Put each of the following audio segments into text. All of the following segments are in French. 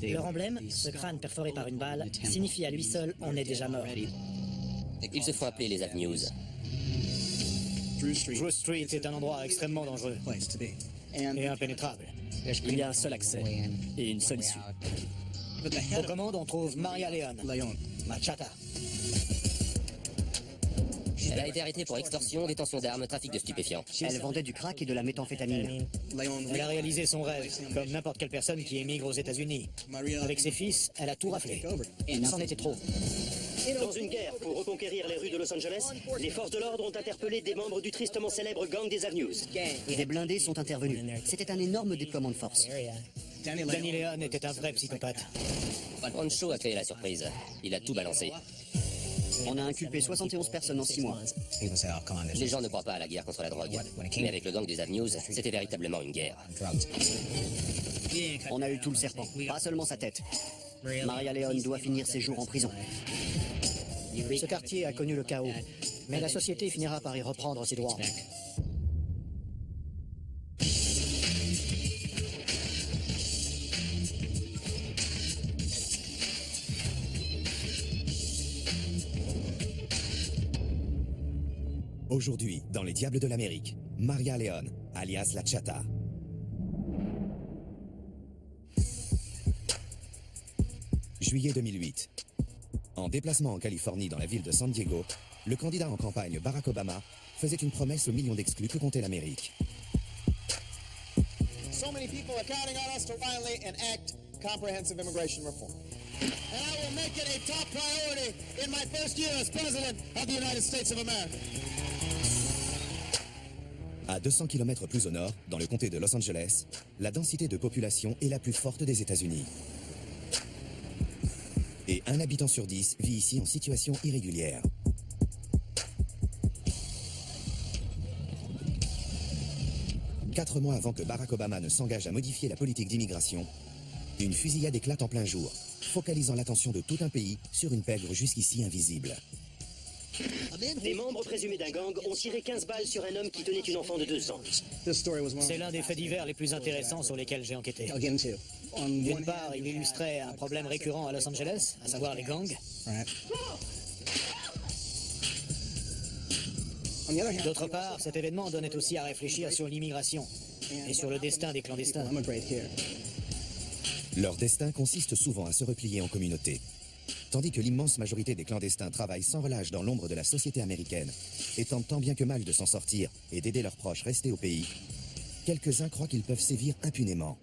Leur emblème, ce crâne perforé par une balle, signifie à lui seul « on est déjà mort ». Ils se font appeler les Avenues. Drew Street est un endroit extrêmement dangereux et impénétrable. Il y a un seul accès et une seule issue. Aux commandes, on trouve Maria Leon, Machata. Elle a été arrêtée pour extorsion, détention d'armes, trafic de stupéfiants. Elle vendait du crack et de la méthamphétamine. Elle a réalisé son rêve, comme n'importe quelle personne qui émigre aux États-Unis. Avec ses fils, elle a tout raflé. C'en était trop. Dans une guerre pour reconquérir les rues de Los Angeles, les forces de l'ordre ont interpellé des membres du tristement célèbre gang des Avenues. Des blindés sont intervenus. C'était un énorme déploiement de force. Danny Leon était un vrai psychopathe. Rancho a créé la surprise. Il a tout balancé. On a inculpé 71 personnes en 6 mois. Les gens ne croient pas à la guerre contre la drogue. Mais avec le gang des Avenues, c'était véritablement une guerre. On a eu tout le serpent, pas seulement sa tête. Maria Leon doit finir ses jours en prison. Ce quartier a connu le chaos, mais la société finira par y reprendre ses droits. Aujourd'hui, dans Les Diables de l'Amérique, Maria Leon, alias La Chata. Juillet 2008. En déplacement en Californie dans la ville de San Diego, le candidat en campagne Barack Obama faisait une promesse aux millions d'exclus que comptait l'Amérique. So many people are counting on us to finally enact comprehensive immigration reform. And I will make it a top priority in my first year as President of the United States of America. À 200 km plus au nord, dans le comté de Los Angeles, la densité de population est la plus forte des États-Unis. Et un habitant sur 10 vit ici en situation irrégulière. Quatre mois avant que Barack Obama ne s'engage à modifier la politique d'immigration, une fusillade éclate en plein jour, focalisant l'attention de tout un pays sur une pègre jusqu'ici invisible. Des membres présumés d'un gang ont tiré 15 balles sur un homme qui tenait une enfant de 2 ans. C'est l'un des faits divers les plus intéressants sur lesquels j'ai enquêté. D'une part, il illustrait un problème récurrent à Los Angeles, à savoir les gangs. D'autre part, cet événement donnait aussi à réfléchir sur l'immigration et sur le destin des clandestins. Leur destin consiste souvent à se replier en communauté. Tandis que l'immense majorité des clandestins travaillent sans relâche dans l'ombre de la société américaine et tentent tant bien que mal de s'en sortir et d'aider leurs proches restés au pays, quelques-uns croient qu'ils peuvent sévir impunément.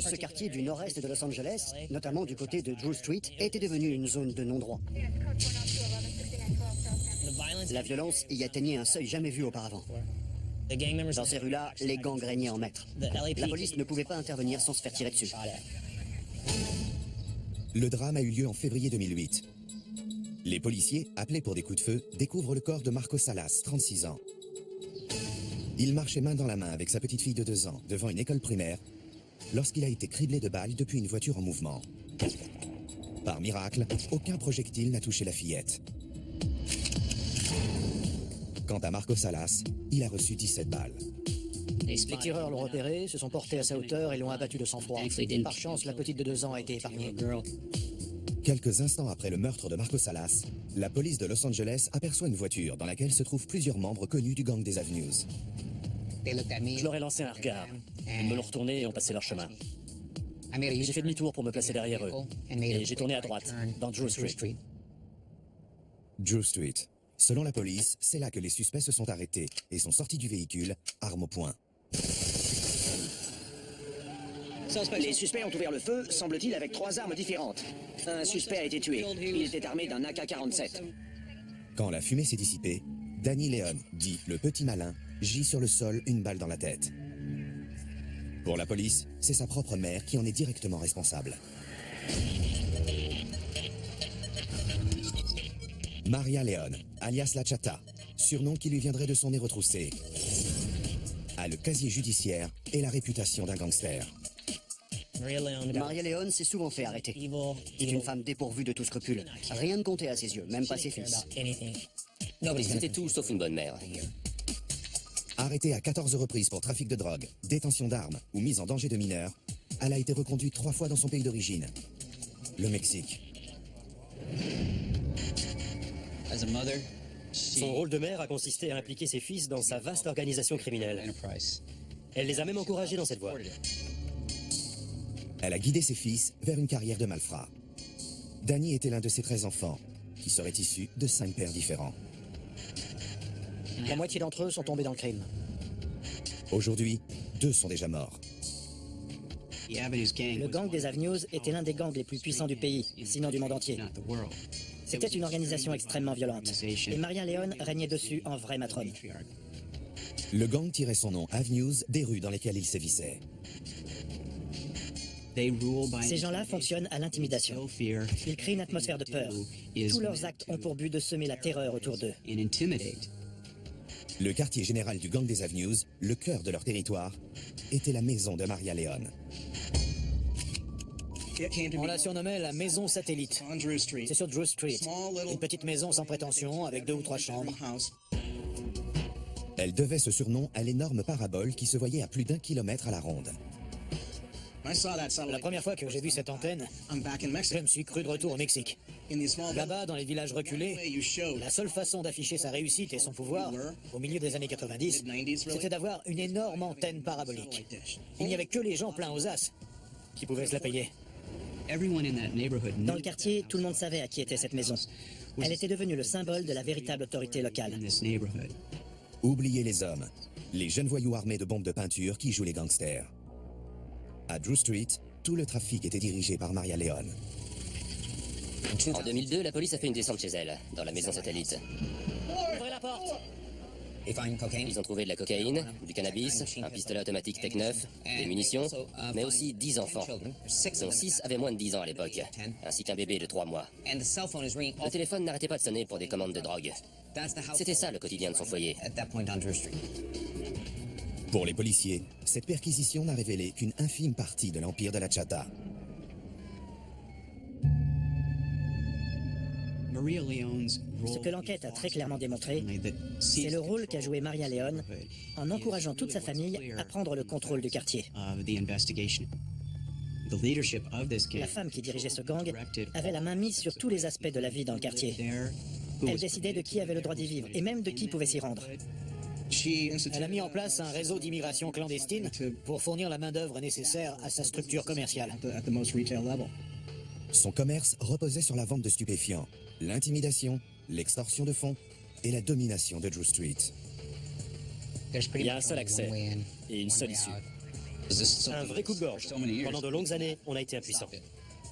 Ce quartier du nord-est de Los Angeles, notamment du côté de Drew Street, était devenu une zone de non-droit. La violence y atteignait un seuil jamais vu auparavant. Dans ces rues-là, les gangs régnaient en maître. La police ne pouvait pas intervenir sans se faire tirer dessus. Le drame a eu lieu en février 2008. Les policiers, appelés pour des coups de feu, découvrent le corps de Marco Salas, 36 ans. Il marchait main dans la main avec sa petite fille de 2 ans devant une école primaire lorsqu'il a été criblé de balles depuis une voiture en mouvement. Par miracle, aucun projectile n'a touché la fillette. Quant à Marco Salas, il a reçu 17 balles. Les tireurs l'ont repéré, se sont portés à sa hauteur et l'ont abattu de sang-froid. Par chance, la petite de 2 ans a été épargnée. Quelques instants après le meurtre de Marco Salas, la police de Los Angeles aperçoit une voiture dans laquelle se trouvent plusieurs membres connus du gang des Avenues. Je leur ai lancé un regard. Ils me l'ont retourné et ont passé leur chemin. J'ai fait demi-tour pour me placer derrière eux. Et j'ai tourné à droite, dans Drew Street. Drew Street. Selon la police, c'est là que les suspects se sont arrêtés et sont sortis du véhicule, armes au poing. Les suspects ont ouvert le feu, semble-t-il, avec 3 armes différentes. Un suspect a été tué. Il était armé d'un AK-47. Quand la fumée s'est dissipée, Danny Leon, dit le petit malin, gît sur le sol, une balle dans la tête. Pour la police, c'est sa propre mère qui en est directement responsable. Maria Leon, alias La Chata, surnom qui lui viendrait de son nez retroussé, a le casier judiciaire et la réputation d'un gangster. Maria Leon s'est souvent fait arrêter. C'est une femme dépourvue de tout scrupule. Rien ne comptait à ses yeux, même pas ses fils. C'était tout sauf une bonne mère. Arrêtée à 14 reprises pour trafic de drogue, détention d'armes ou mise en danger de mineurs, elle a été reconduite 3 fois dans son pays d'origine, le Mexique. Son rôle de mère a consisté à impliquer ses fils dans sa vaste organisation criminelle. Elle les a même encouragés dans cette voie. Elle a guidé ses fils vers une carrière de malfrats. Danny était l'un de ses 13 enfants, qui seraient issus de 5 pères différents. La moitié d'entre eux sont tombés dans le crime. Aujourd'hui, 2 sont déjà morts. Le gang des Avenues était l'un des gangs les plus puissants du pays, sinon du monde entier. C'était une organisation extrêmement violente, et Maria Leone régnait dessus en vraie matrone. Le gang tirait son nom Avenues des rues dans lesquelles il sévissait. Ces gens-là fonctionnent à l'intimidation. Ils créent une atmosphère de peur. Tous leurs actes ont pour but de semer la terreur autour d'eux. Le quartier général du gang des Avenues, le cœur de leur territoire, était la maison de Maria Leone. On la surnommait la maison satellite. C'est sur Drew Street. Une petite maison sans prétention, avec 2 ou 3 chambres. Elle devait ce surnom à l'énorme parabole qui se voyait à plus d'1 kilomètre à la ronde. La première fois que j'ai vu cette antenne, je me suis cru de retour au Mexique. Là-bas, dans les villages reculés, la seule façon d'afficher sa réussite et son pouvoir, au milieu des années 90, c'était d'avoir une énorme antenne parabolique. Il n'y avait que les gens pleins aux as qui pouvaient se la payer. Dans le quartier, tout le monde savait à qui était cette maison. Elle était devenue le symbole de la véritable autorité locale. Oubliez les hommes, les jeunes voyous armés de bombes de peinture qui jouent les gangsters. À Drew Street, tout le trafic était dirigé par Maria Leone. En 2002, la police a fait une descente chez elle, dans la maison satellite. Ouvrez la porte! Ils ont trouvé de la cocaïne, du cannabis, un pistolet automatique Tech 9, des munitions, mais aussi 10 enfants, dont 6 avaient moins de 10 ans à l'époque, ainsi qu'un bébé de 3 mois. Le téléphone n'arrêtait pas de sonner pour des commandes de drogue. C'était ça le quotidien de son foyer. Pour les policiers, cette perquisition n'a révélé qu'une infime partie de l'empire de la Chata. Ce que l'enquête a très clairement démontré, c'est le rôle qu'a joué Maria Leone en encourageant toute sa famille à prendre le contrôle du quartier. La femme qui dirigeait ce gang avait la main mise sur tous les aspects de la vie dans le quartier. Elle décidait de qui avait le droit d'y vivre et même de qui pouvait s'y rendre. Elle a mis en place un réseau d'immigration clandestine pour fournir la main-d'œuvre nécessaire à sa structure commerciale. Son commerce reposait sur la vente de stupéfiants, l'intimidation, l'extorsion de fonds et la domination de Drew Street. Il y a un seul accès et une seule issue. Un vrai coup de gorge. Pendant de longues années, on a été impuissants.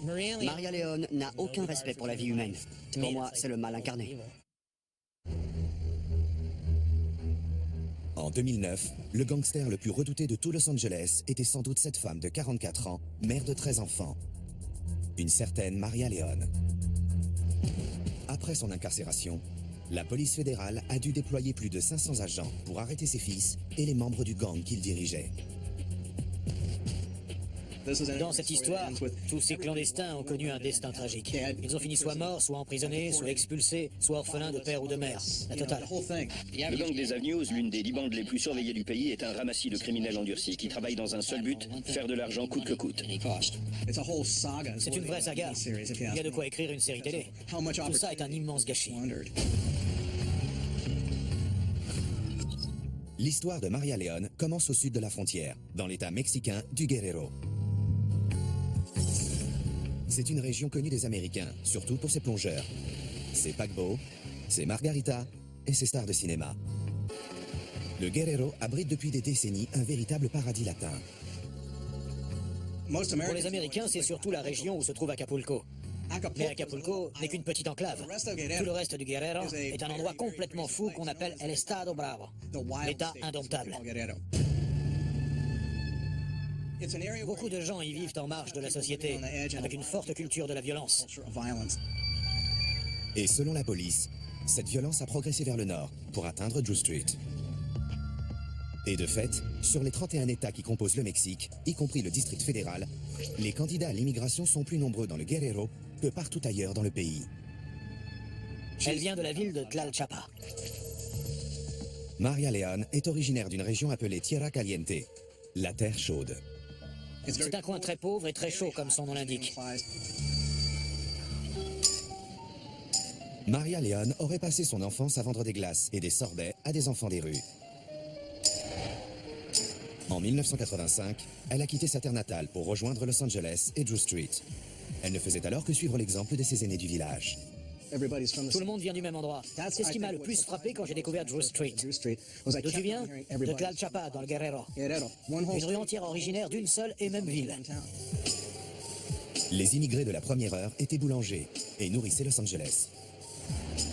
Maria Leone n'a aucun respect pour la vie humaine. Pour moi, c'est le mal incarné. En 2009, le gangster le plus redouté de tout Los Angeles était sans doute cette femme de 44 ans, mère de 13 enfants. Une certaine Maria Leone. Après son incarcération, la police fédérale a dû déployer plus de 500 agents pour arrêter ses fils et les membres du gang qu'il dirigeait. Dans cette histoire, tous ces clandestins ont connu un destin tragique. Ils ont fini soit morts, soit emprisonnés, soit expulsés, soit orphelins de père ou de mère. La totale. Le gang des Avenues, l'une des 10 bandes les plus surveillées du pays, est un ramassis de criminels endurcis qui travaillent dans un seul but, faire de l'argent coûte que coûte. C'est une vraie saga. Il y a de quoi écrire une série télé. Tout ça est un immense gâchis. L'histoire de Maria Leone commence au sud de la frontière, dans l'état mexicain du Guerrero. C'est une région connue des Américains, surtout pour ses plongeurs, ses paquebots, ses margaritas et ses stars de cinéma. Le Guerrero abrite depuis des décennies un véritable paradis latin. Pour les Américains, c'est surtout la région où se trouve Acapulco. Mais Acapulco n'est qu'une petite enclave. Tout le reste du Guerrero est un endroit complètement fou qu'on appelle El Estado Bravo, l'État indomptable. Beaucoup de gens y vivent en marge de la société, avec une forte culture de la violence. Et selon la police, cette violence a progressé vers le nord pour atteindre Drew Street. Et de fait, sur les 31 États qui composent le Mexique, y compris le district fédéral, les candidats à l'immigration sont plus nombreux dans le Guerrero que partout ailleurs dans le pays. Elle vient de la ville de Tlalchapa. Maria León est originaire d'une région appelée Tierra Caliente, la terre chaude. C'est un coin très pauvre et très chaud, comme son nom l'indique. Maria León aurait passé son enfance à vendre des glaces et des sorbets à des enfants des rues. En 1985, elle a quitté sa terre natale pour rejoindre Los Angeles et Drew Street. Elle ne faisait alors que suivre l'exemple de ses aînés du village. Tout le monde vient du même endroit. C'est ce qui m'a le plus frappé quand j'ai découvert Drew Street. D'où tu viens? De Tlalchapa, dans le Guerrero. Une rue entière originaire d'une seule et même ville. Les immigrés de la première heure étaient boulangers et nourrissaient Los Angeles.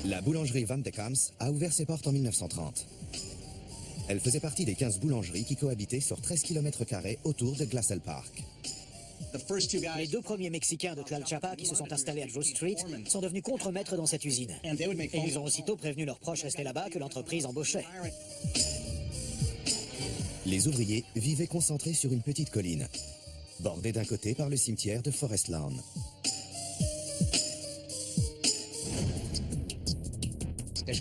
La boulangerie Van de Kamps a ouvert ses portes en 1930. Elle faisait partie des 15 boulangeries qui cohabitaient sur 13 km² autour de Glassell Park. Les deux premiers Mexicains de Tlalchapa qui se sont installés à Drew Street sont devenus contremaîtres dans cette usine. Et ils ont aussitôt prévenu leurs proches restés là-bas que l'entreprise embauchait. Les ouvriers vivaient concentrés sur une petite colline, bordée d'un côté par le cimetière de Forest Lawn.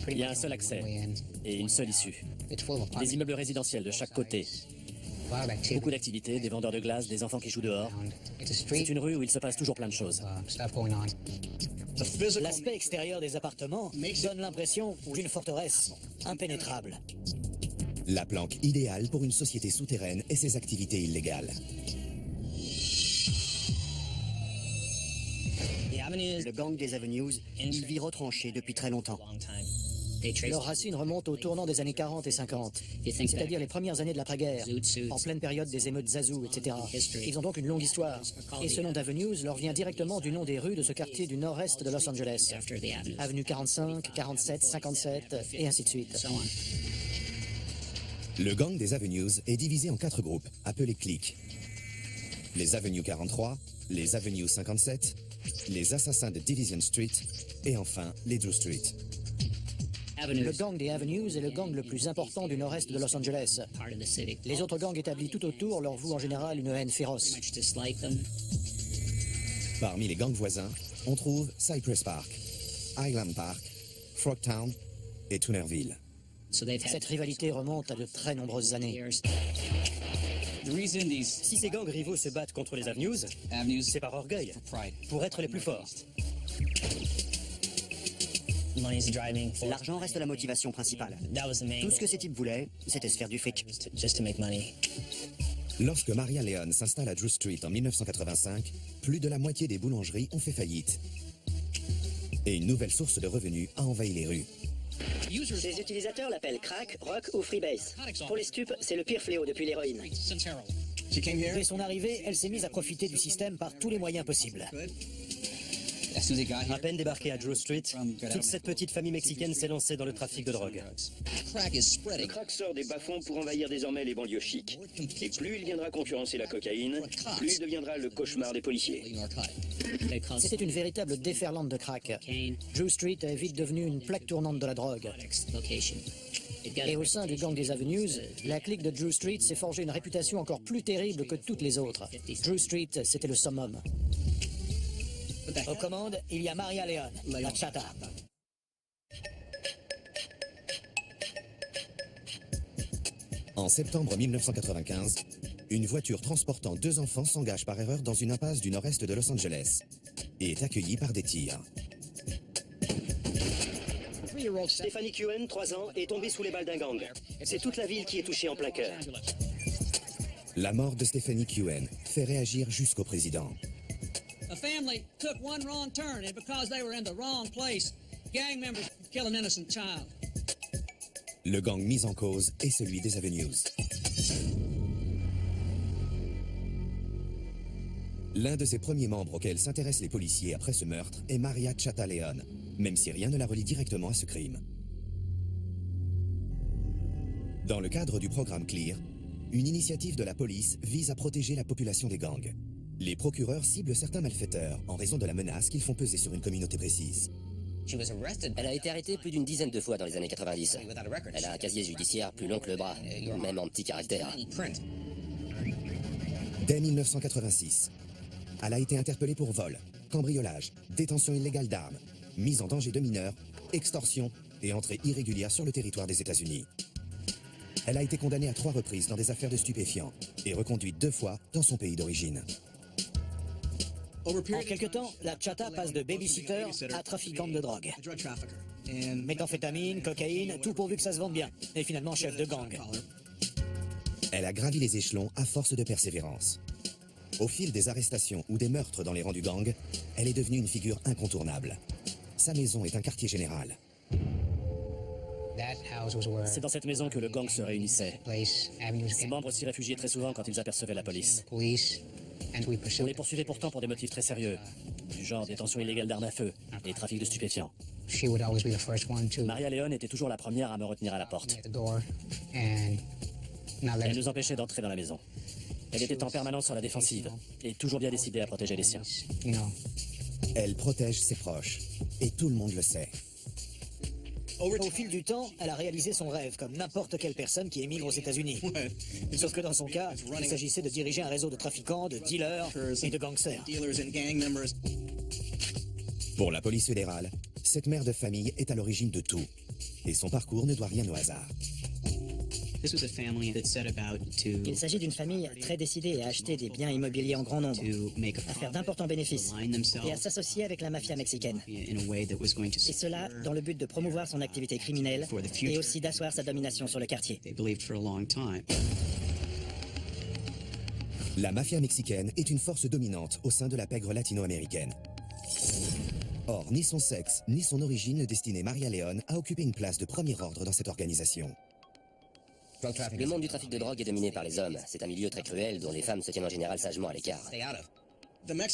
Il y a un seul accès et une seule issue. Des immeubles résidentiels de chaque côté. Beaucoup d'activités, des vendeurs de glace, des enfants qui jouent dehors. C'est une rue où il se passe toujours plein de choses. L'aspect extérieur des appartements donne l'impression d'une forteresse impénétrable. La planque idéale pour une société souterraine et ses activités illégales. Le gang des Avenues, il vit retranché depuis très longtemps. Leurs racines remontent au tournant des années 40 et 50, c'est-à-dire les premières années de l'après-guerre, en pleine période des émeutes Zazu, etc. Ils ont donc une longue histoire. Et ce nom d'Avenues leur vient directement du nom des rues de ce quartier du nord-est de Los Angeles. Avenue 45, 47, 57, et ainsi de suite. Le gang des Avenues est divisé en 4 groupes, appelés cliques. Les Avenues 43, les Avenues 57, les assassins de Division Street, et enfin les Drew Street. Le gang des Avenues est le gang le plus important du nord-est de Los Angeles. Les autres gangs établis tout autour leur vouent en général une haine féroce. Parmi les gangs voisins, on trouve Cypress Park, Highland Park, Frogtown et Toonerville. Cette rivalité remonte à de très nombreuses années. Si ces gangs rivaux se battent contre les Avenues, c'est par orgueil, pour être les plus forts. L'argent reste la motivation principale. Tout ce que ces types voulaient, c'était se faire du fric. Lorsque Maria León s'installe à Drew Street en 1985, plus de la moitié des boulangeries ont fait faillite. Et une nouvelle source de revenus a envahi les rues. Ses utilisateurs l'appellent crack, rock ou freebase. Pour les stupes, c'est le pire fléau depuis l'héroïne. Dès son arrivée, elle s'est mise à profiter du système par tous les moyens possibles. À peine débarqué à Drew Street, toute cette petite famille mexicaine s'est lancée dans le trafic de drogue. Le crack sort des bas-fonds pour envahir désormais les banlieues chics. Et plus il viendra concurrencer la cocaïne, plus il deviendra le cauchemar des policiers. C'était une véritable déferlante de crack. Drew Street est vite devenue une plaque tournante de la drogue. Et au sein du gang des Avenues, la clique de Drew Street s'est forgée une réputation encore plus terrible que toutes les autres. Drew Street, c'était le summum. Aux commandes, il y a Maria León, la chata. En septembre 1995, une voiture transportant 2 enfants s'engage par erreur dans une impasse du nord-est de Los Angeles et est accueillie par des tirs. Stephanie Cuen, 3 ans, est tombée sous les balles d'un gang. C'est toute la ville qui est touchée en plein cœur. La mort de Stephanie Cuen fait réagir jusqu'au président. A family took one wrong turn, and because they were in the wrong place, gang members kill an innocent child. Le gang mis en cause est celui des Avenues. L'un de ses premiers membres auxquels s'intéressent les policiers après ce meurtre est Maria Chata León, même si rien ne la relie directement à ce crime. Dans le cadre du programme CLEAR, une initiative de la police vise à protéger la population des gangs. Les procureurs ciblent certains malfaiteurs en raison de la menace qu'ils font peser sur une communauté précise. Elle a été arrêtée plus d'une dizaine de fois dans les années 90. Elle a un casier judiciaire plus long que le bras, même en petit caractère. Dès 1986, elle a été interpellée pour vol, cambriolage, détention illégale d'armes, mise en danger de mineurs, extorsion et entrée irrégulière sur le territoire des États-Unis. Elle a été condamnée à 3 reprises dans des affaires de stupéfiants et reconduite 2 fois dans son pays d'origine. En quelque temps, la Chata passe de babysitter à trafiquante de drogue. Méthamphétamine, cocaïne, tout pourvu que ça se vende bien. Et finalement chef de gang. Elle a gravi les échelons à force de persévérance. Au fil des arrestations ou des meurtres dans les rangs du gang, elle est devenue une figure incontournable. Sa maison est un quartier général. C'est dans cette maison que le gang se réunissait. Ses membres s'y réfugiaient très souvent quand ils apercevaient la police. On les poursuivait pourtant pour des motifs très sérieux, du genre détention illégale d'armes à feu et trafic de stupéfiants. Maria Leone était toujours la première à me retenir à la porte. Elle nous empêchait d'entrer dans la maison. Elle était en permanence sur la défensive et toujours bien décidée à protéger les siens. Elle protège ses proches et tout le monde le sait. Au fil du temps, elle a réalisé son rêve, comme n'importe quelle personne qui émigre aux États-Unis. Sauf que dans son cas, il s'agissait de diriger un réseau de trafiquants, de dealers et de gangsters. Pour la police fédérale, cette mère de famille est à l'origine de tout. Et son parcours ne doit rien au hasard. Il s'agit d'une famille très décidée à acheter des biens immobiliers en grand nombre, à faire d'importants bénéfices et à s'associer avec la mafia mexicaine. Et cela dans le but de promouvoir son activité criminelle et aussi d'asseoir sa domination sur le quartier. La mafia mexicaine est une force dominante au sein de la pègre latino-américaine. Or, ni son sexe, ni son origine ne destinaient Maria Leone à occuper une place de premier ordre dans cette organisation. Le monde du trafic de drogue est dominé par les hommes. C'est un milieu très cruel dont les femmes se tiennent en général sagement à l'écart.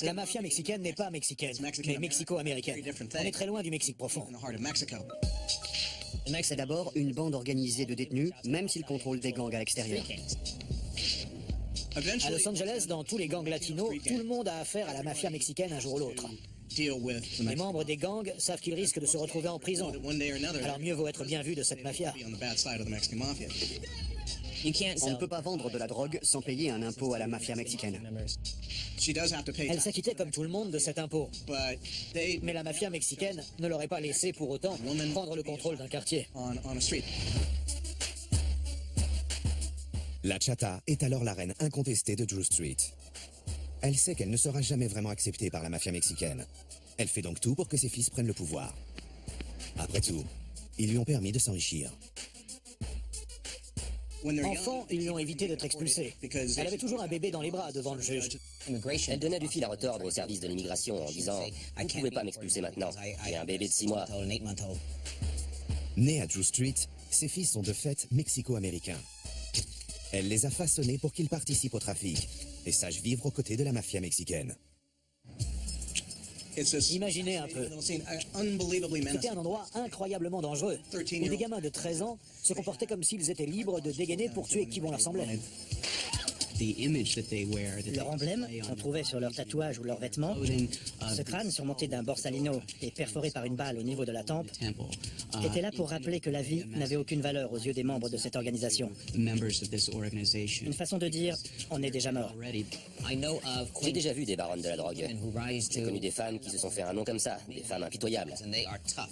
La mafia mexicaine n'est pas mexicaine, mais mexico-américaine. On est très loin du Mexique profond. C'est d'abord une bande organisée de détenus, même s'ils contrôlent des gangs à l'extérieur. À Los Angeles, dans tous les gangs latinos, tout le monde a affaire à la mafia mexicaine un jour ou l'autre. Les membres des gangs savent qu'ils risquent de se retrouver en prison. Alors mieux vaut être bien vu de cette mafia. On ne peut pas vendre de la drogue sans payer un impôt à la mafia mexicaine. Elle s'acquittait comme tout le monde de cet impôt. Mais la mafia mexicaine ne l'aurait pas laissé pour autant prendre le contrôle d'un quartier. La Chata est alors la reine incontestée de Drew Street. Elle sait qu'elle ne sera jamais vraiment acceptée par la mafia mexicaine. Elle fait donc tout pour que ses fils prennent le pouvoir. Après tout, ils lui ont permis de s'enrichir. Enfant, ils lui ont évité d'être expulsée. Elle avait toujours un bébé dans les bras devant le juge. Elle donnait du fil à retordre au service de l'immigration en disant « Vous ne pouvez pas m'expulser maintenant, j'ai un bébé de 6 mois ». Nés à Drew Street, ses fils sont de fait mexico-américains. Elle les a façonnés pour qu'ils participent au trafic et sachent vivre aux côtés de la mafia mexicaine. Imaginez un peu. C'était un endroit incroyablement dangereux, où des gamins de 13 ans se comportaient comme s'ils étaient libres de dégainer pour tuer qui bon leur semblait. Leur emblème, qu'on trouvait sur leurs tatouages ou leurs vêtements, ce crâne surmonté d'un borsalino et perforé par une balle au niveau de la tempe, était là pour rappeler que la vie n'avait aucune valeur aux yeux des membres de cette organisation. Une façon de dire, on est déjà mort. J'ai déjà vu des baronnes de la drogue. J'ai connu des femmes qui se sont fait un nom comme ça, des femmes impitoyables.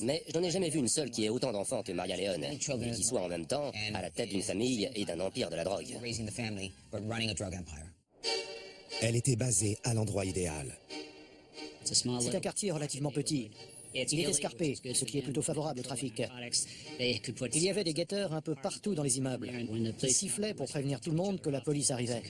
Mais je n'en ai jamais vu une seule qui ait autant d'enfants que Maria Leone, et qui soit en même temps à la tête d'une famille et d'un empire de la drogue. Elle était basée à l'endroit idéal. C'est un quartier relativement petit. Il est escarpé, ce qui est plutôt favorable au trafic. Il y avait des guetteurs un peu partout dans les immeubles. Ils sifflaient pour prévenir tout le monde que la police arrivait.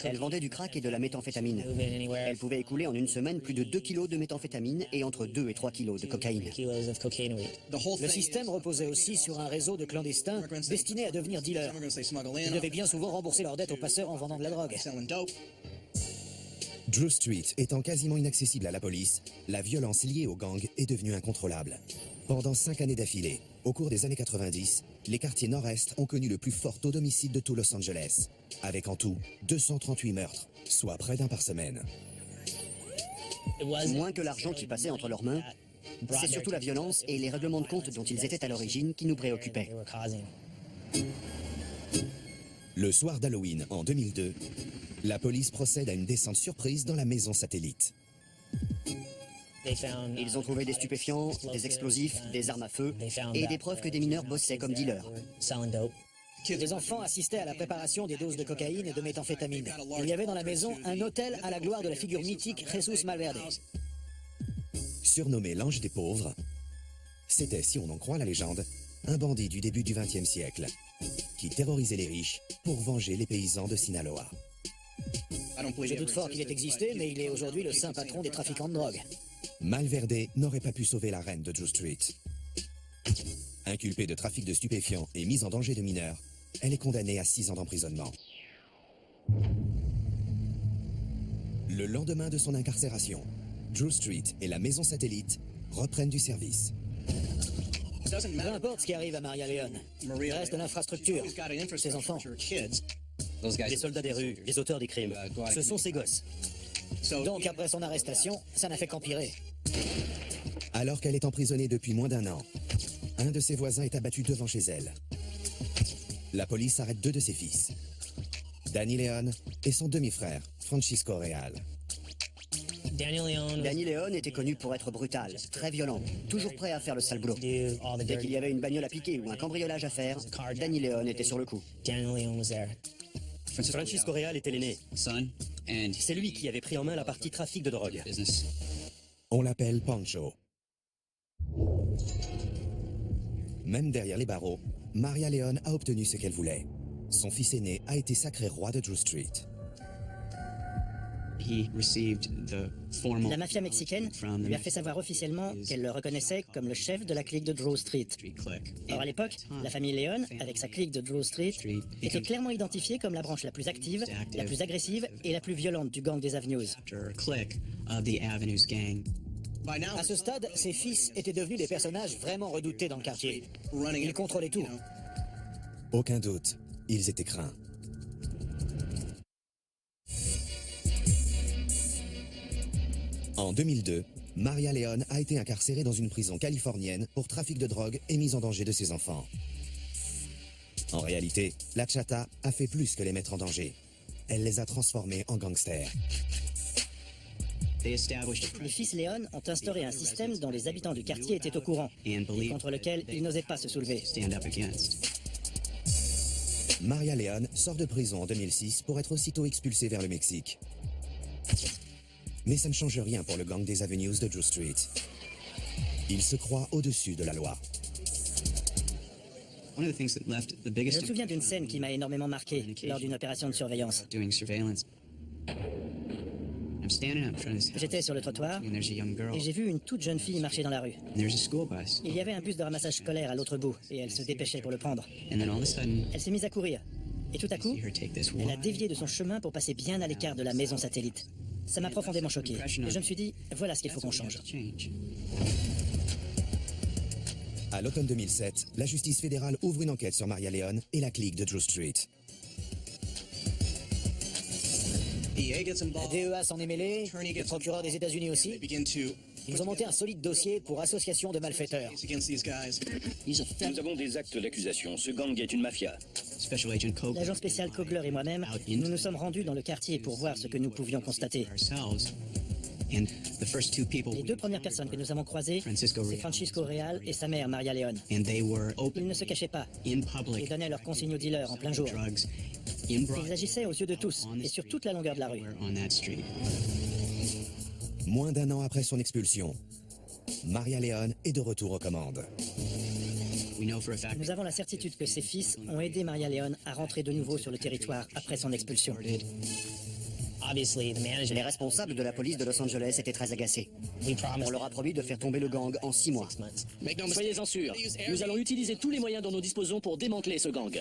Elle vendait du crack et de la méthamphétamine. Elle pouvait écouler en une semaine plus de 2 kilos de méthamphétamine et entre 2 et 3 kilos de cocaïne. Le système reposait aussi sur un réseau de clandestins destinés à devenir dealers. Ils devaient bien souvent rembourser leurs dettes aux passeurs en vendant de la drogue. Drew Street étant quasiment inaccessible à la police, la violence liée aux gangs est devenue incontrôlable. Pendant 5 années d'affilée, au cours des années 90, les quartiers nord-est ont connu le plus fort taux d'homicide de tout Los Angeles, avec en tout 238 meurtres, soit près d'un par semaine. Moins que l'argent qui passait entre leurs mains, c'est surtout la violence et les règlements de compte dont ils étaient à l'origine qui nous préoccupaient. Le soir d'Halloween en 2002, la police procède à une descente surprise dans la maison satellite. Ils ont trouvé des stupéfiants, des explosifs, des armes à feu et des preuves que des mineurs bossaient comme dealers. Les enfants assistaient à la préparation des doses de cocaïne et de méthamphétamine. Il y avait dans la maison un autel à la gloire de la figure mythique Jesus Malverde. Surnommé l'ange des pauvres, c'était, si on en croit la légende, un bandit du début du XXe siècle qui terrorisait les riches pour venger les paysans de Sinaloa. Je doute fort qu'il ait existé, mais il est aujourd'hui le saint patron des trafiquants de drogue. Malverde n'aurait pas pu sauver la reine de Drew Street. Inculpée de trafic de stupéfiants et mise en danger de mineurs, elle est condamnée à 6 ans d'emprisonnement. Le lendemain de son incarcération, Drew Street et la maison satellite reprennent du service. Peu importe ce qui arrive à Maria Leone, il reste l'infrastructure, ses enfants. Les soldats des rues, les auteurs des crimes, ce sont ces gosses. Donc après son arrestation, ça n'a fait qu'empirer. Alors qu'elle est emprisonnée depuis moins d'1 an, un de ses voisins est abattu devant chez elle. La police arrête 2 de ses fils, Danny Leone et son demi-frère, Francisco Real. Danny Leone était connu pour être brutal, très violent, toujours prêt à faire le sale boulot. Dès qu'il y avait une bagnole à piquer ou un cambriolage à faire, Danny Leone était sur le coup. Francisco Real était l'aîné. C'est lui qui avait pris en main la partie trafic de drogue. On l'appelle Pancho. Même derrière les barreaux, Maria Leone a obtenu ce qu'elle voulait. Son fils aîné a été sacré roi de Drew Street. La mafia mexicaine lui a fait savoir officiellement qu'elle le reconnaissait comme le chef de la clique de Drew Street. Or à l'époque, la famille Leone, avec sa clique de Drew Street, était clairement identifiée comme la branche la plus active, la plus agressive et la plus violente du gang des Avenues. À ce stade, ses fils étaient devenus des personnages vraiment redoutés dans le quartier. Ils contrôlaient tout. Aucun doute, ils étaient craints. En 2002, Maria Leone a été incarcérée dans une prison californienne pour trafic de drogue et mise en danger de ses enfants. En réalité, la Chata a fait plus que les mettre en danger. Elle les a transformés en gangsters. Les fils Leone ont instauré un système dont les habitants du quartier étaient au courant et contre lequel ils n'osaient pas se soulever. Maria Leone sort de prison en 2006 pour être aussitôt expulsée vers le Mexique. Mais ça ne change rien pour le gang des Avenues de Drew Street. Il se croit au-dessus de la loi. Je me souviens d'une scène qui m'a énormément marqué lors d'une opération de surveillance. J'étais sur le trottoir et j'ai vu une toute jeune fille marcher dans la rue. Il y avait un bus de ramassage scolaire à l'autre bout et elle se dépêchait pour le prendre. Elle s'est mise à courir et tout à coup, elle a dévié de son chemin pour passer bien à l'écart de la maison satellite. Ça m'a profondément choqué et je me suis dit, voilà ce qu'il faut qu'on change. À l'automne 2007, la justice fédérale ouvre une enquête sur Maria Leone et la clique de Drew Street. La DEA s'en est mêlée, le procureur des États-Unis aussi. Ils ont monté un solide dossier pour association de malfaiteurs. Nous avons des actes d'accusation. Ce gang est une mafia. L'agent spécial Kogler et moi-même, nous nous sommes rendus dans le quartier pour voir ce que nous pouvions constater. Les 2 premières personnes que nous avons croisées, c'est Francisco Real et sa mère Maria Leone. Ils ne se cachaient pas et donnaient leurs consignes aux dealers en plein jour. Ils agissaient aux yeux de tous et sur toute la longueur de la rue. Moins d'1 an après son expulsion, Maria Leone est de retour aux commandes. Nous avons la certitude que ses fils ont aidé Maria Leone à rentrer de nouveau sur le territoire après son expulsion. Les responsables de la police de Los Angeles étaient très agacés. On leur a promis de faire tomber le gang en 6 mois. Soyez-en sûrs, nous allons utiliser tous les moyens dont nous disposons pour démanteler ce gang.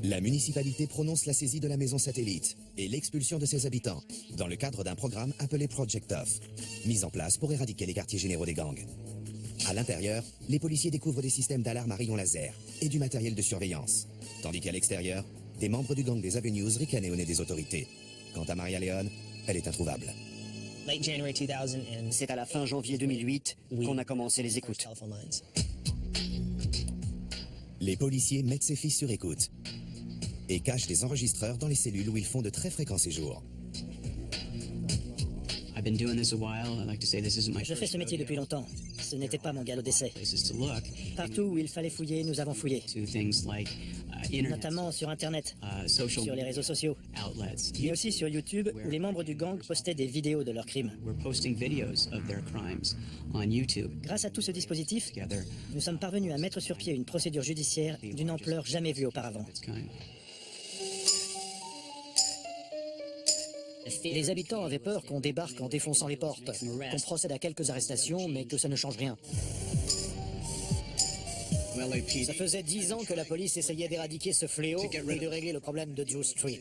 La municipalité prononce la saisie de la maison satellite et l'expulsion de ses habitants dans le cadre d'un programme appelé Project Tough, mis en place pour éradiquer les quartiers généraux des gangs. À l'intérieur, les policiers découvrent des systèmes d'alarme à rayons laser et du matériel de surveillance, tandis qu'à l'extérieur, des membres du gang des Avenues ricanaient au nez des autorités. Quant à Maria Leone, elle est introuvable. C'est à la fin janvier 2008 qu'on a commencé les écoutes. Les policiers mettent ses fils sur écoute et cachent des enregistreurs dans les cellules où ils font de très fréquents séjours. Je fais ce métier depuis longtemps. Ce n'était pas mon galop d'essai. Partout où il fallait fouiller, nous avons fouillé. Notamment sur Internet, sur les réseaux sociaux, mais aussi sur YouTube, où les membres du gang postaient des vidéos de leurs crimes. Grâce à tout ce dispositif, nous sommes parvenus à mettre sur pied une procédure judiciaire d'une ampleur jamais vue auparavant. Les habitants avaient peur qu'on débarque en défonçant les portes, qu'on procède à quelques arrestations, mais que ça ne change rien. Ça faisait 10 ans que la police essayait d'éradiquer ce fléau et de régler le problème de Drew Street.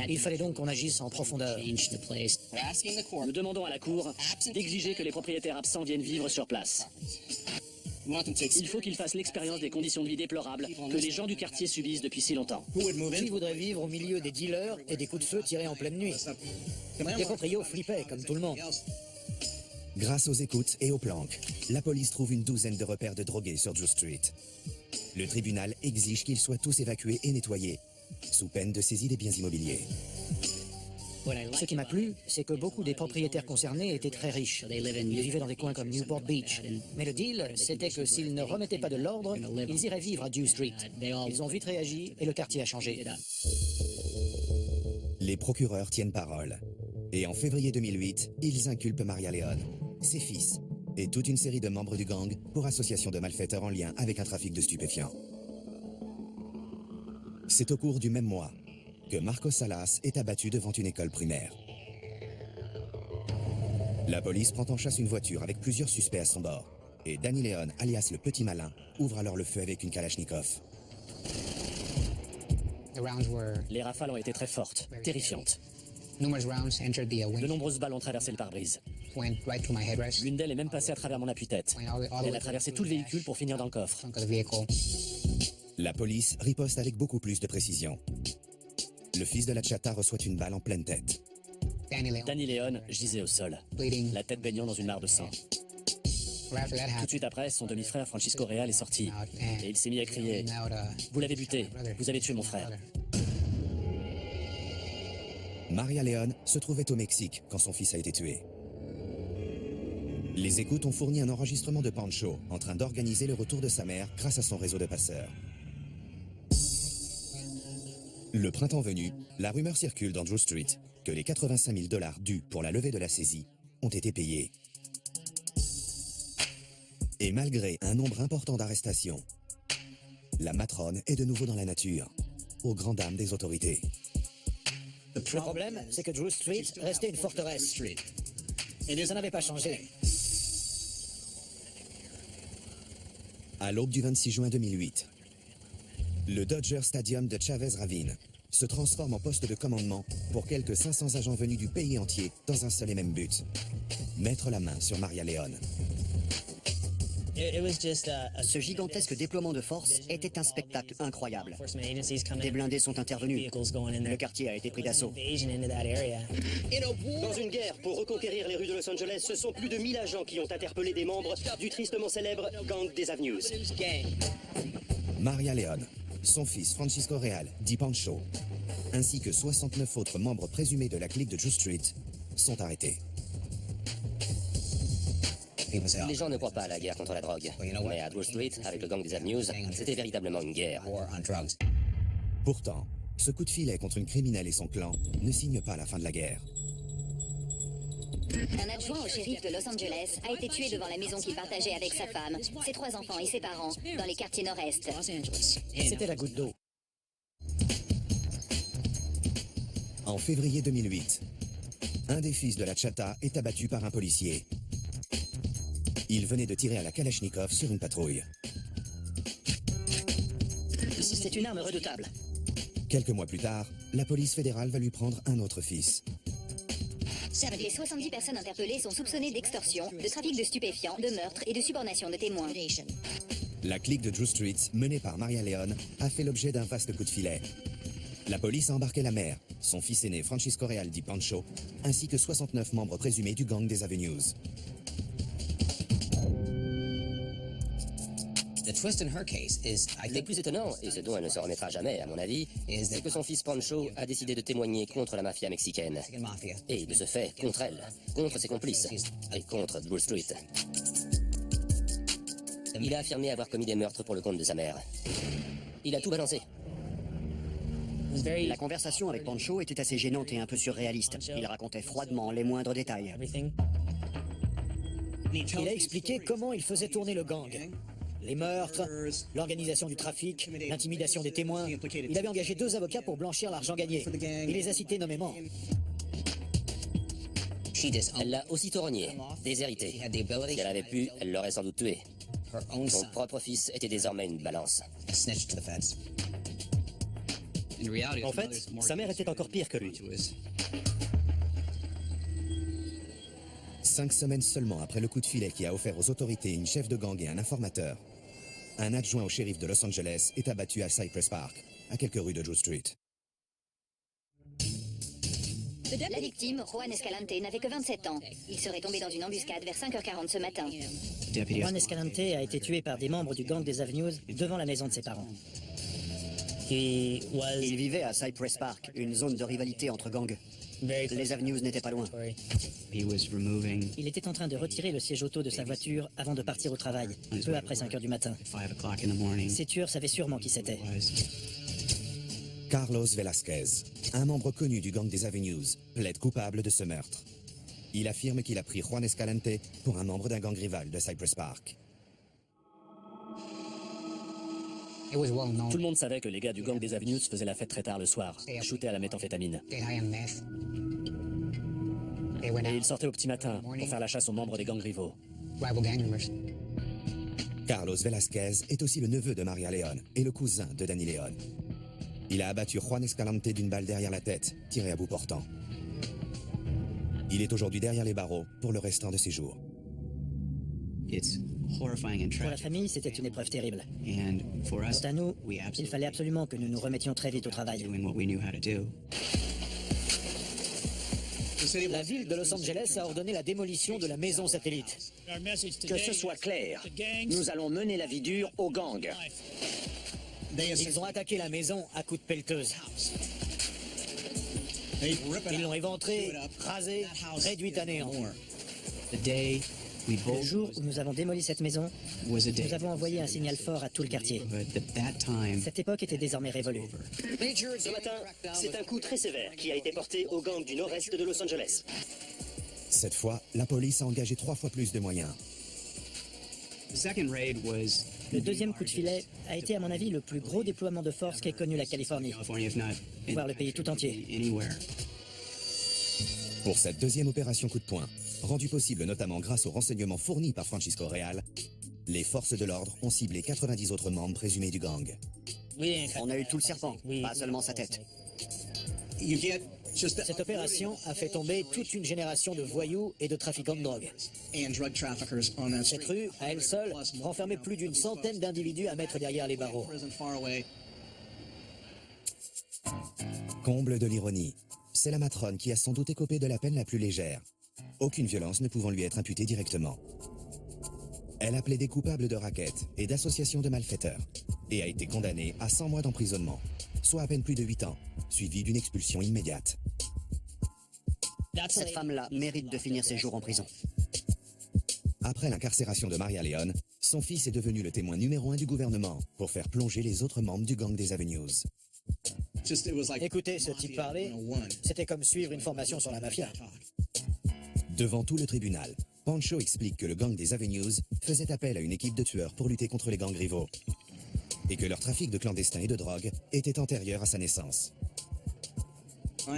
Il fallait donc qu'on agisse en profondeur. Nous demandons à la Cour d'exiger que les propriétaires absents viennent vivre sur place. Il faut qu'ils fassent l'expérience des conditions de vie déplorables que les gens du quartier subissent depuis si longtemps. Qui voudrait vivre au milieu des dealers et des coups de feu tirés en pleine nuit? Les proprios flippaient, comme tout le monde. Grâce aux écoutes et aux planques, la police trouve une douzaine de repères de drogués sur Drew Street. Le tribunal exige qu'ils soient tous évacués et nettoyés, sous peine de saisie des biens immobiliers. Ce qui m'a plu, c'est que beaucoup des propriétaires concernés étaient très riches. Ils vivaient dans des coins comme Newport Beach. Mais le deal, c'était que s'ils ne remettaient pas de l'ordre, ils iraient vivre à Drew Street. Ils ont vite réagi et le quartier a changé. Les procureurs tiennent parole. Et en février 2008, ils inculpent Maria Leone, ses fils et toute une série de membres du gang pour association de malfaiteurs en lien avec un trafic de stupéfiants. C'est au cours du même mois que Marco Salas est abattu devant une école primaire. La police prend en chasse une voiture avec plusieurs suspects à son bord. Et Danny Leone, alias le Petit Malin, ouvre alors le feu avec une Kalachnikov. Les rafales ont été très fortes, terrifiantes. De nombreuses balles ont traversé le pare-brise. L'une d'elles est même passée à travers mon appui-tête. Elle a traversé tout le véhicule pour finir dans le coffre. La police riposte avec beaucoup plus de précision. Le fils de la Chata reçoit une balle en pleine tête. Danny Leone gisait au sol, la tête baignant dans une mare de sang. Tout de suite après, son demi-frère Francisco Real est sorti. Et il s'est mis à crier « Vous l'avez buté, vous avez tué mon frère ». Maria Leone se trouvait au Mexique quand son fils a été tué. Les écoutes ont fourni un enregistrement de Pancho en train d'organiser le retour de sa mère grâce à son réseau de passeurs. Le printemps venu, la rumeur circule dans Drew Street que les 85 000 $ dus pour la levée de la saisie ont été payés. Et malgré un nombre important d'arrestations, la matrone est de nouveau dans la nature, aux grandes dames des autorités. Le problème, c'est que Drew Street restait une forteresse. Et ça n'avait pas changé. À l'aube du 26 juin 2008, le Dodger Stadium de Chavez Ravine se transforme en poste de commandement pour quelques 500 agents venus du pays entier dans un seul et même but, mettre la main sur Maria Leone. Ce gigantesque déploiement de force était un spectacle incroyable. Des blindés sont intervenus. Le quartier a été pris d'assaut. Dans une guerre pour reconquérir les rues de Los Angeles, ce sont plus de 1000 agents qui ont interpellé des membres du tristement célèbre Gang des Avenues. Maria Leone, son fils Francisco Real, dit Pancho, ainsi que 69 autres membres présumés de la clique de Drew Street sont arrêtés. Les gens ne croient pas à la guerre contre la drogue. Mais à Drew Street, avec le gang des Avenues, c'était véritablement une guerre. Pourtant, ce coup de filet contre une criminelle et son clan ne signe pas la fin de la guerre. Un adjoint au shérif de Los Angeles a été tué devant la maison qu'il partageait avec sa femme, ses 3 enfants et ses parents, dans les quartiers nord-est. C'était la goutte d'eau. En février 2008, un des fils de la Chata est abattu par un policier. Il venait de tirer à la Kalachnikov sur une patrouille. C'est une arme redoutable. Quelques mois plus tard, la police fédérale va lui prendre un autre fils. Les 70 personnes interpellées sont soupçonnées d'extorsion, de trafic de stupéfiants, de meurtre et de subornation de témoins. La clique de Drew Street, menée par Maria Leone, a fait l'objet d'un vaste coup de filet. La police a embarqué la mère, son fils aîné Francisco Real dit Pancho, ainsi que 69 membres présumés du gang des Avenues. Le plus étonnant, et ce dont elle ne se remettra jamais, à mon avis, c'est que son fils Pancho a décidé de témoigner contre la mafia mexicaine. Et de ce fait, contre elle, contre ses complices, et contre Bull Street. Il a affirmé avoir commis des meurtres pour le compte de sa mère. Il a tout balancé. La conversation avec Pancho était assez gênante et un peu surréaliste. Il racontait froidement les moindres détails. Il a expliqué comment il faisait tourner le gang. Les meurtres, l'organisation du trafic, l'intimidation des témoins. Il avait engagé 2 avocats pour blanchir l'argent gagné. Il les a cités nommément. Elle l'a aussitôt renié, déshérité. Si elle avait pu, elle l'aurait sans doute tué. Son propre fils était désormais une balance. En fait, sa mère était encore pire que lui. 5 semaines seulement après le coup de filet qui a offert aux autorités une chef de gang et un informateur, un adjoint au shérif de Los Angeles est abattu à Cypress Park, à quelques rues de Drew Street. La victime, Juan Escalante, n'avait que 27 ans. Il serait tombé dans une embuscade vers 5h40 ce matin. Juan Escalante a été tué par des membres du gang des Avenues devant la maison de ses parents. Il vivait à Cypress Park, une zone de rivalité entre gangs. Les Avenues n'étaient pas loin. Il était en train de retirer le siège auto de sa voiture avant de partir au travail, peu après 5 heures du matin. Ses tueurs savaient sûrement qui c'était. Carlos Velasquez, un membre connu du gang des Avenues, plaide coupable de ce meurtre. Il affirme qu'il a pris Juan Escalante pour un membre d'un gang rival de Cypress Park. Tout le monde savait que les gars du gang des Avenues faisaient la fête très tard le soir, shootaient à la méthamphétamine. Et ils sortaient au petit matin pour faire la chasse aux membres des gangs rivaux. Carlos Velasquez est aussi le neveu de Maria León et le cousin de Danny León. Il a abattu Juan Escalante d'une balle derrière la tête, tirée à bout portant. Il est aujourd'hui derrière les barreaux pour le restant de ses jours. Pour la famille, c'était une épreuve terrible. Quant à nous, il fallait absolument que nous nous remettions très vite au travail. La ville de Los Angeles a ordonné la démolition de la maison satellite. Que ce soit clair, nous allons mener la vie dure aux gangs. Ils ont attaqué la maison à coups de pelleteuse. Ils l'ont éventrée, rasée, réduite à néant. Le jour où nous avons démoli cette maison, nous avons envoyé un signal fort à tout le quartier. Cette époque était désormais révolue. Ce matin, c'est un coup très sévère qui a été porté aux gangs du nord-est de Los Angeles. Cette fois, la police a engagé 3 fois plus de moyens. Le deuxième coup de filet a été, à mon avis, le plus gros déploiement de force qu'ait connu la Californie, voire le pays tout entier. Pour cette deuxième opération coup de poing, rendue possible notamment grâce aux renseignements fournis par Francisco Real, les forces de l'ordre ont ciblé 90 autres membres présumés du gang. On a eu tout le serpent, pas seulement sa tête. Cette opération a fait tomber toute une génération de voyous et de trafiquants de drogue. Cette rue, à elle seule, renfermait plus d'une centaine d'individus à mettre derrière les barreaux. Comble de l'ironie, c'est la matrone qui a sans doute écopé de la peine la plus légère, aucune violence ne pouvant lui être imputée directement. Elle a plaidé coupable de racket et d'association de malfaiteurs et a été condamnée à 100 mois d'emprisonnement, soit à peine plus de 8 ans, suivi d'une expulsion immédiate. Cette femme-là mérite de finir ses jours en prison. Après l'incarcération de Maria León, son fils est devenu le témoin numéro 1 du gouvernement pour faire plonger les autres membres du gang des Avenues. Écoutez ce type parler, c'était comme suivre une formation sur la mafia. Devant tout le tribunal, Pancho explique que le gang des Avenues faisait appel à une équipe de tueurs pour lutter contre les gangs rivaux et que leur trafic de clandestins et de drogue était antérieur à sa naissance.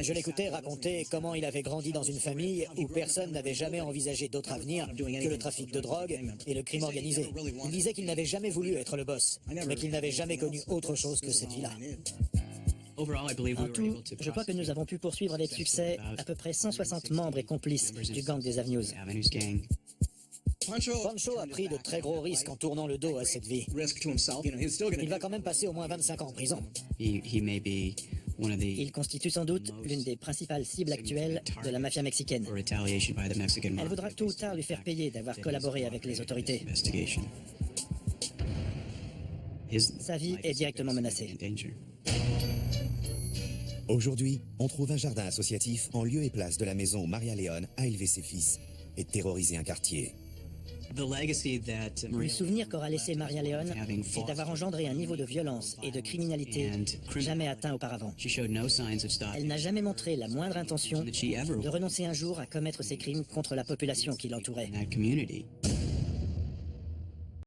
Je l'écoutais raconter comment il avait grandi dans une famille où personne n'avait jamais envisagé d'autre avenir que le trafic de drogue et le crime organisé. Il disait qu'il n'avait jamais voulu être le boss, mais qu'il n'avait jamais connu autre chose que cette vie-là. En tout, je crois que nous avons pu poursuivre avec succès à peu près 160 membres et complices du gang des Avenues. Pancho a pris de très gros risques en tournant le dos à cette vie. Il va quand même passer au moins 25 ans en prison. Il constitue sans doute l'une des principales cibles actuelles de la mafia mexicaine. Elle voudra tôt ou tard lui faire payer d'avoir collaboré avec les autorités. Sa vie est directement menacée. Aujourd'hui, on trouve un jardin associatif en lieu et place de la maison où Maria Leone a élevé ses fils et terrorisé un quartier. Le souvenir qu'aura laissé Maria Leone, c'est d'avoir engendré un niveau de violence et de criminalité jamais atteint auparavant. Elle n'a jamais montré la moindre intention de renoncer un jour à commettre ses crimes contre la population qui l'entourait.